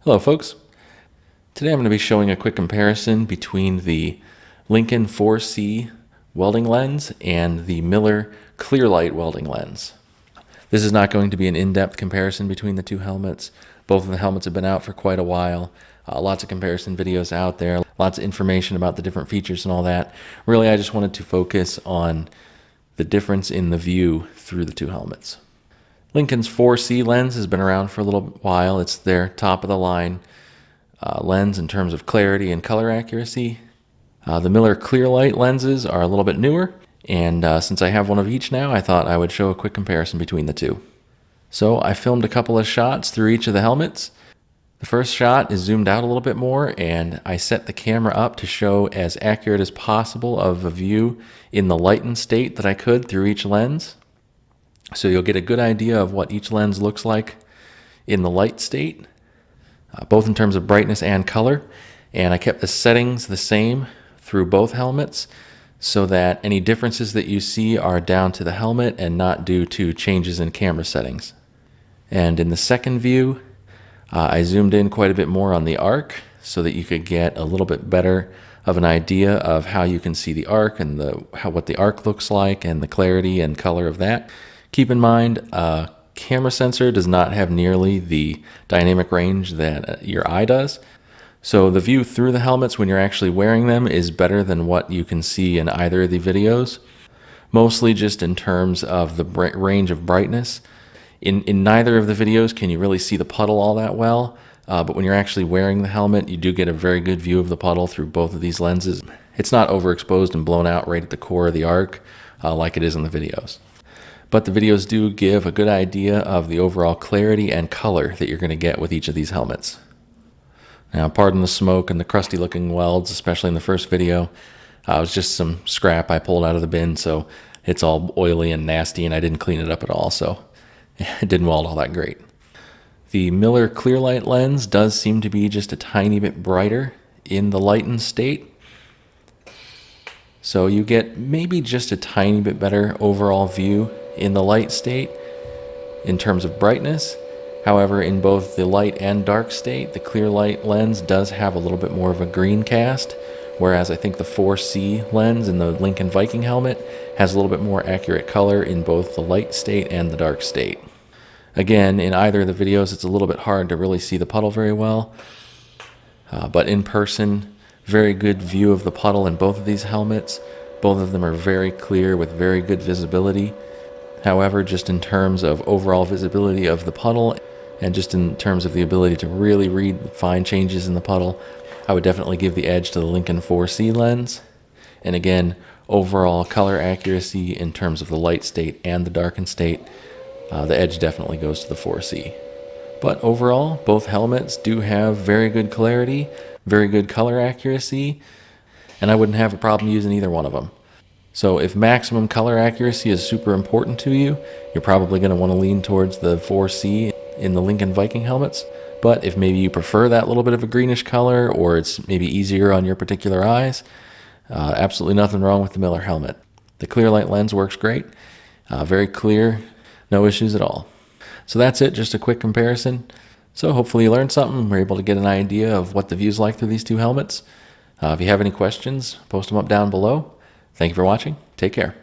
Hello folks. Today I'm going to be showing a quick comparison between the Lincoln 4C welding lens and the Miller Clearlight welding lens. This is not going to be an in-depth comparison between the two helmets. Both of the helmets have been out for quite a while. Lots of comparison videos out there, lots of information about the different features and all that. Really, I just wanted to focus on the difference in the view through the two helmets. Lincoln's 4C lens has been around for a little while. It's their top of the line lens in terms of clarity and color accuracy. The Miller Clearlight lenses are a little bit newer, and since I have one of each now, I thought I would show a quick comparison between the two. So I filmed a couple of shots through each of the helmets. The first shot is zoomed out a little bit more, and I set the camera up to show as accurate as possible of a view in the lightened state that I could through each lens. So you'll get a good idea of what each lens looks like in the light state, both in terms of brightness and color. And I kept the settings the same through both helmets so that any differences that you see are down to the helmet and not due to changes in camera settings. And in the second view, I zoomed in quite a bit more on the arc so that you could get a little bit better of an idea of how you can see the arc and what the arc looks like and the clarity and color of that. Keep in mind, a camera sensor does not have nearly the dynamic range that your eye does. So the view through the helmets when you're actually wearing them is better than what you can see in either of the videos, mostly just in terms of the range of brightness. In neither of the videos can you really see the puddle all that well, but when you're actually wearing the helmet, you do get a very good view of the puddle through both of these lenses. It's not overexposed and blown out right at the core of the arc like it is in the videos. But the videos do give a good idea of the overall clarity and color that you're going to get with each of these helmets. Now, pardon the smoke and the crusty looking welds, especially in the first video. It was just some scrap I pulled out of the bin, so it's all oily and nasty, and I didn't clean it up at all, so it didn't weld all that great. The Miller Clearlight lens does seem to be just a tiny bit brighter in the lightened state. So you get maybe just a tiny bit better overall view in the light state in terms of brightness. However, in both the light and dark state, the Clearlight lens does have a little bit more of a green cast, whereas I think the 4C lens in the Lincoln Viking helmet has a little bit more accurate color in both the light state and the dark state. Again, in either of the videos, it's a little bit hard to really see the puddle very well, but in person, very good view of the puddle in both of these helmets. Both of them are very clear with very good visibility. However, just in terms of overall visibility of the puddle and just in terms of the ability to really read fine changes in the puddle, I would definitely give the edge to the Lincoln 4C lens. And again, overall color accuracy in terms of the light state and the darkened state, the edge definitely goes to the 4C. But overall, both helmets do have very good clarity, very good color accuracy, and I wouldn't have a problem using either one of them. So if maximum color accuracy is super important to you, you're probably going to want to lean towards the 4C in the Lincoln Viking helmets. But if maybe you prefer that little bit of a greenish color, or it's maybe easier on your particular eyes, absolutely nothing wrong with the Miller helmet. The Clearlight lens works great, very clear, no issues at all. So that's it, just a quick comparison. So hopefully you learned something, we're able to get an idea of what the view's like through these two helmets. If you have any questions, post them up down below. Thank you for watching. Take care.